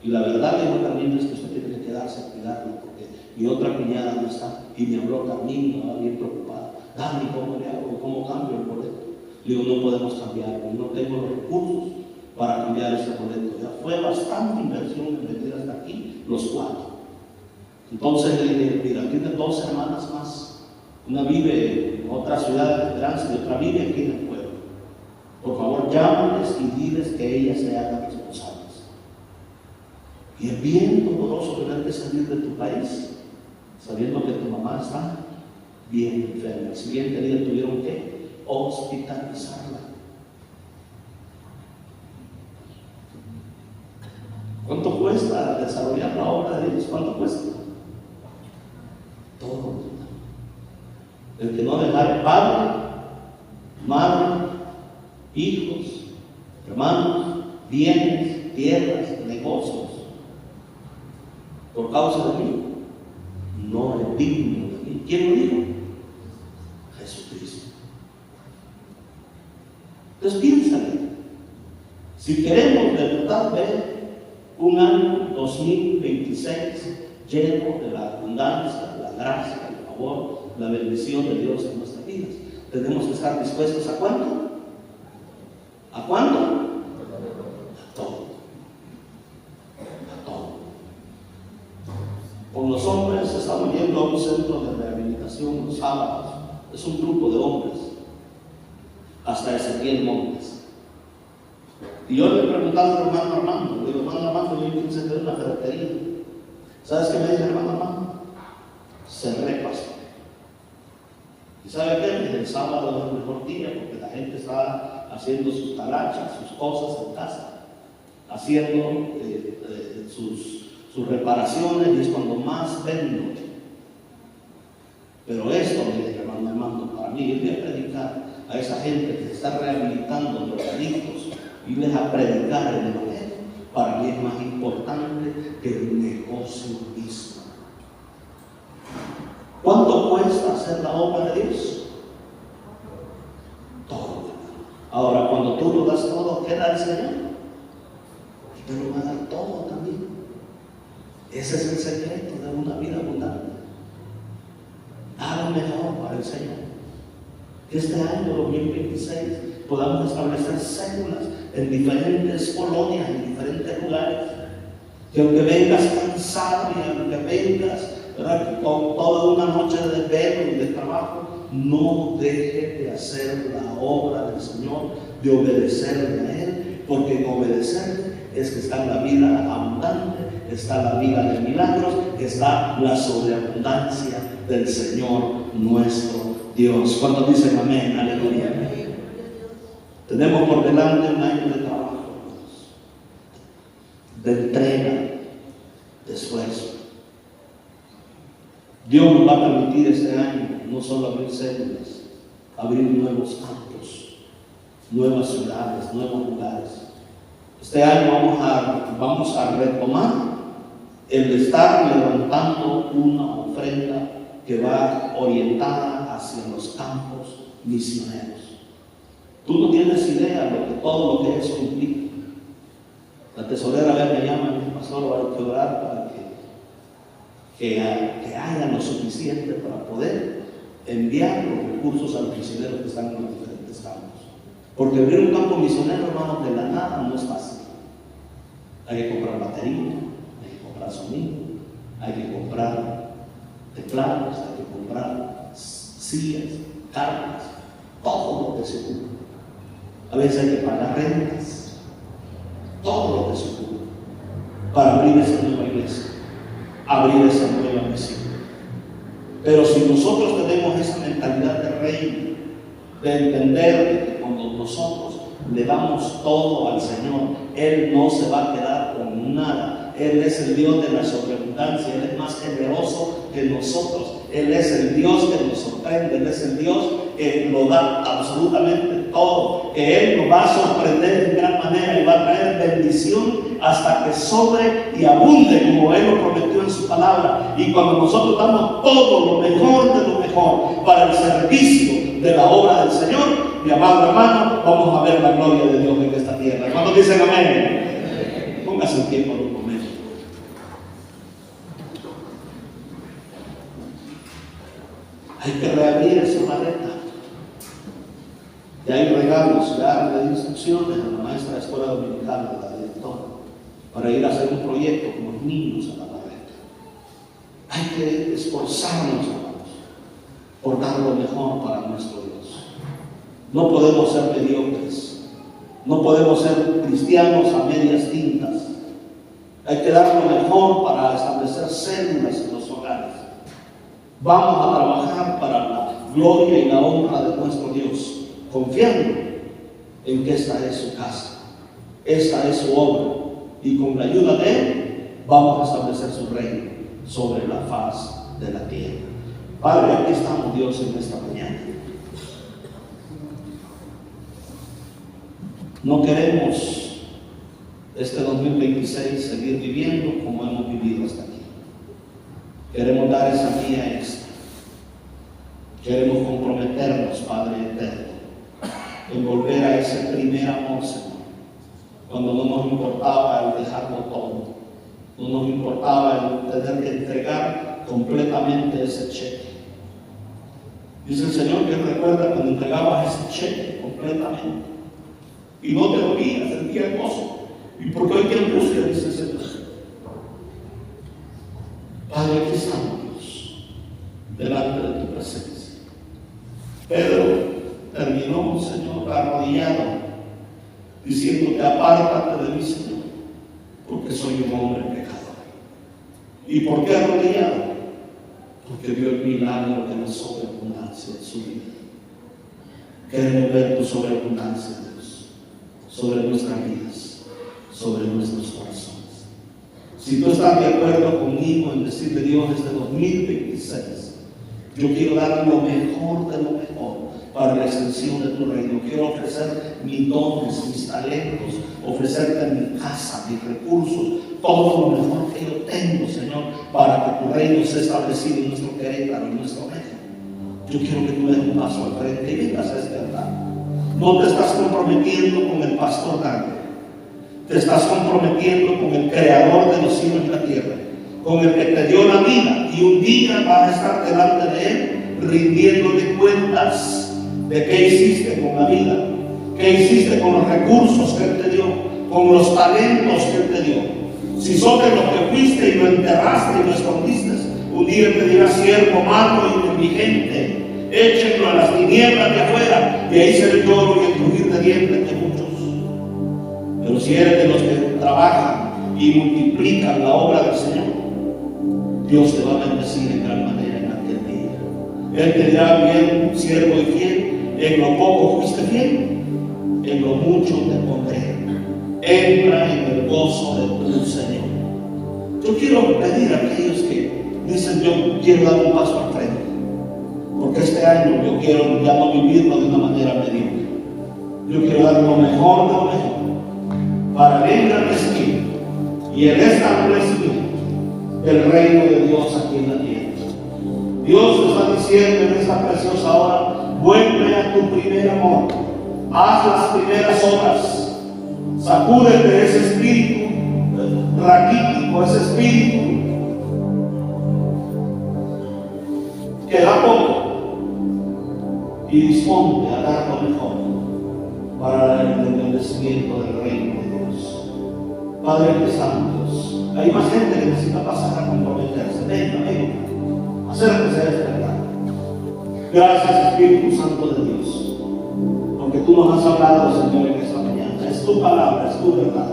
Y la verdad, dijo también, es que usted tiene que quedarse a cuidarla porque mi otra cuñada no está. Y me habló también, estaba bien preocupada. Dani, ¿cómo le hago? ¿Cómo cambio el boleto? Le digo, no podemos cambiarlo, no tengo los recursos para cambiar ese boleto. Ya fue bastante inversión en venir hasta aquí, los 4. Entonces le dije, mira, tiene 2 hermanas más. Una vive en otra ciudad de Esperanza y otra vive aquí en el pueblo. Por favor, llámales y diles que ellas se hagan responsables. Y es bien doloroso tener que salir de tu país sabiendo que tu mamá está bien enferma. El siguiente día tuvieron que hospitalizarla. ¿Cuánto cuesta desarrollar la obra de Dios? ¿Cuánto cuesta? Todo. El que no dejar padre, madre, hijos, hermanos, bienes, tierras, negocios, por causa de mí, no es digno de mí. ¿Quién lo dijo? Jesucristo. Entonces piénsale, si queremos de verdad ver un año 2026 lleno de la abundancia, la gracia, el favor, la bendición de Dios en nuestras vidas, tenemos que estar dispuestos ¿a cuánto? ¿A cuánto? A todo. A todo. Con los hombres estamos yendo a un centro de rehabilitación los sábados. Es un grupo de hombres, hasta Ezequiel Montes. Y yo le preguntaba al hermano Armando, le digo, hermano Armando, yo quiero encender una ferretería. ¿Sabes qué me dice el hermano Armando? Cerré, pastor. ¿Y sabe qué? El sábado es el mejor día porque la gente está haciendo sus talachas, sus cosas en casa, haciendo sus reparaciones y es cuando más vendo. Pero esto, me dice el hermano Armando, para mí, irle a predicar a esa gente que se está rehabilitando drogadictos, irles a predicar el evangelio, para mí es más importante que el negocio mismo. ¿Cuánto cuesta hacer la obra de Dios? Todo. Ahora, cuando tú lo das todo, ¿qué da el Señor? Y te lo va a dar todo también. Ese es el secreto de una vida abundante. Haga mejor para el Señor. Que este año 2026 podamos establecer células en diferentes colonias, en diferentes lugares. Que aunque vengas cansado y aunque vengas con toda una noche de desvelo y de trabajo, no deje de hacer la obra del Señor, de obedecerle a Él, porque en obedecerle es que está la vida abundante, está la vida de milagros, está la sobreabundancia del Señor nuestro Dios. ¿Cuántos dicen amén? Aleluya. Tenemos por delante un año de trabajo. de entrega, de esfuerzo. Dios nos va a permitir este año no solo abrir células, abrir nuevos campos, nuevas ciudades, nuevos lugares. Este año vamos a retomar el estar levantando una ofrenda que va orientada hacia los campos misioneros. Tú no tienes idea de todo lo que eso implica. La tesorera me llama y me dice: pastor, hay que orar para que haya lo suficiente para poder enviar los recursos a los misioneros que están en los diferentes campos. Porque abrir un campo misionero, hermanos, de la nada no es fácil. Hay que comprar batería, hay que comprar sonido, hay que comprar teclados, hay que comprar sillas, cartas, todo lo que se ocupa. A veces hay que pagar rentas, todo lo que se ocupa para abrir esa nueva iglesia, abrir esa nueva misión. Pero si nosotros tenemos esa mentalidad de reino, de entender que cuando nosotros le damos todo al Señor, Él no se va a quedar con nada. Él es el Dios de la sobreabundancia, Él es más generoso que nosotros. Él es el Dios que nos sorprende, Él es el Dios que lo da absolutamente todo, que Él nos va a sorprender en gran manera y va a traer bendición hasta que sobre y abunde, como Él lo prometió en su palabra. Y cuando nosotros damos todo lo mejor de lo mejor para el servicio de la obra del Señor, mi amado hermano, vamos a ver la gloria de Dios en esta tierra. ¿Cuántos dicen amén? Póngase en pie por un momento. Hay que reabrir esa maleta. Ya hay regalos, ya hay instrucciones a la maestra de escuela dominical, a la directora, para ir a hacer un proyecto con los niños a la maleta. Hay que esforzarnos, hermanos, por dar lo mejor para nuestro Dios. No podemos ser mediocres, no podemos ser cristianos a medias tintas. Hay que dar lo mejor para establecer células en los hogares. Vamos a trabajar para la gloria y la honra de nuestro Dios, confiando en que esta es su casa, esta es su obra, y con la ayuda de Él vamos a establecer su reino sobre la faz de la tierra. Padre, aquí estamos, Dios, en esta mañana. No queremos este 2026 seguir viviendo como hemos vivido hasta aquí. Queremos dar esa vía extra. Queremos comprometernos, Padre eterno, en volver a ese primer amor, Señor, cuando no nos importaba el dejarlo todo, no nos importaba el tener que entregar completamente ese cheque. Dice el Señor que recuerda cuando entregabas ese cheque completamente y no te dolía, sentía gozo. ¿Y por qué hoy te angustia? Dice el Señor. Padre, aquí estamos, Dios, delante de tu presencia. Pedro terminó, Señor, arrodillado, diciéndote: apártate de mí, Señor, porque soy un hombre pecador. ¿Y por qué arrodillado? Porque vio el milagro de la sobreabundancia de su vida. Queremos ver tu sobreabundancia, Dios, sobre nuestras vidas, sobre nuestros corazones. Si tú estás de acuerdo conmigo en decirle: Dios, este 2026, yo quiero dar lo mejor de lo mejor para la extensión de tu reino. Quiero ofrecer mis dones, mis talentos, ofrecerte mi casa, mis recursos, todo lo mejor que yo tengo, Señor, para que tu reino sea establecido en nuestro Querétaro, en nuestro México. Yo quiero que tú des un paso al frente y vengas a este altar. No te estás comprometiendo con el pastor Daniel. Te estás comprometiendo con el creador de los cielos y la tierra, con el que te dio la vida, y un día vas a estar delante de Él rindiéndole cuentas de qué hiciste con la vida, qué hiciste con los recursos que Él te dio, con los talentos que Él te dio. Si sos de los que fuiste y lo enterraste y lo escondiste, un día te dirá: siervo malo y negligente, échenlo a las tinieblas de afuera, y ahí será el lloro y el crujir de dientes de muchos. Pero si eres de los que trabajan y multiplican la obra del Señor, Dios te va a bendecir en gran manera en aquel día. Él te dirá: bien, siervo y fiel, en lo poco fuiste fiel, en lo mucho te pondré. Entra en el el gozo de tu Señor. Yo quiero pedir a aquellos que dicen: yo quiero dar un paso al frente, porque este año yo quiero ya no vivirlo de una manera mediocre. Yo quiero dar lo mejor de lo mejor para el engrandecimiento y el establecimiento del reino de Dios aquí en la tierra. Dios está diciendo en esta preciosa hora: vuelve a tu primer amor, haz las primeras obras, sacúdete de ese espíritu raquítico, ese espíritu que da poco, y disponte a dar lo mejor para el engrandecimiento del reino de Dios. Padre de santos, hay más gente que necesita pasar a comprometerse. Venga, venga, acérquese a este lugar. Gracias, Espíritu Santo de Dios, porque tú nos has hablado, Señor, en esta mañana. Es tu palabra, es tu verdad,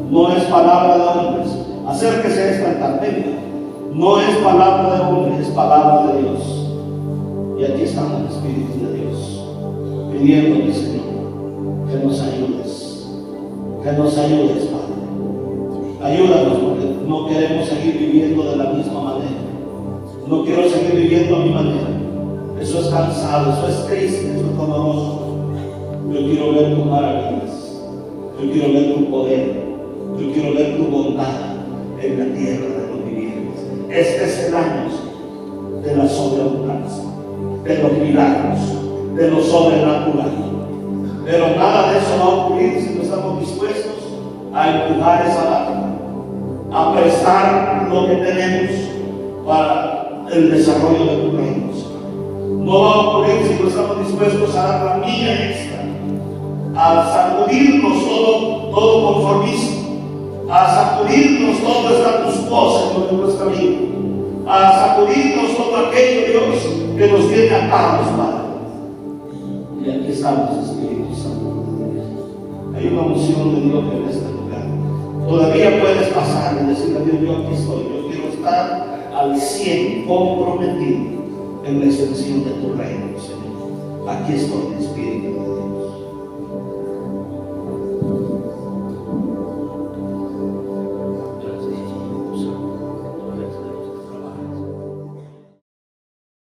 no es palabra de hombres. Acérquese a este altar, venga. No es palabra de hombres, es palabra de Dios. Y aquí estamos, Espíritu de Dios, pidiéndote, Señor, que nos ayudes, Padre. Ayúdanos, porque no queremos seguir viviendo de la misma manera. No quiero seguir viviendo a mi manera. Eso es cansado, eso es triste, eso es doloroso. Yo quiero ver tus maravillas, yo quiero ver tu poder, yo quiero ver tu bondad en la tierra de los vivientes. Este es el año de la sobreabundancia, de los milagros, de lo sobrenatural. Pero nada de eso va a ocurrir si no estamos dispuestos a empujar esa barca, a prestar lo que tenemos para el desarrollo de tu reino. No va a ocurrir si no estamos dispuestos a dar la milla extra, a sacudirnos todo conformismo, a sacudirnos todo status quo en nuestra vida, a sacudirnos todo aquello, Dios, que nos tiene atados, Padre. Y aquí estamos, Espíritu Santo de Dios. Hay una unción de Dios en este lugar. Todavía puedes pasar y decirle a Dios: yo aquí estoy, yo quiero estar al 100 comprometido en la extensión de tu reino, Señor. Aquí estoy, Espíritu de Dios.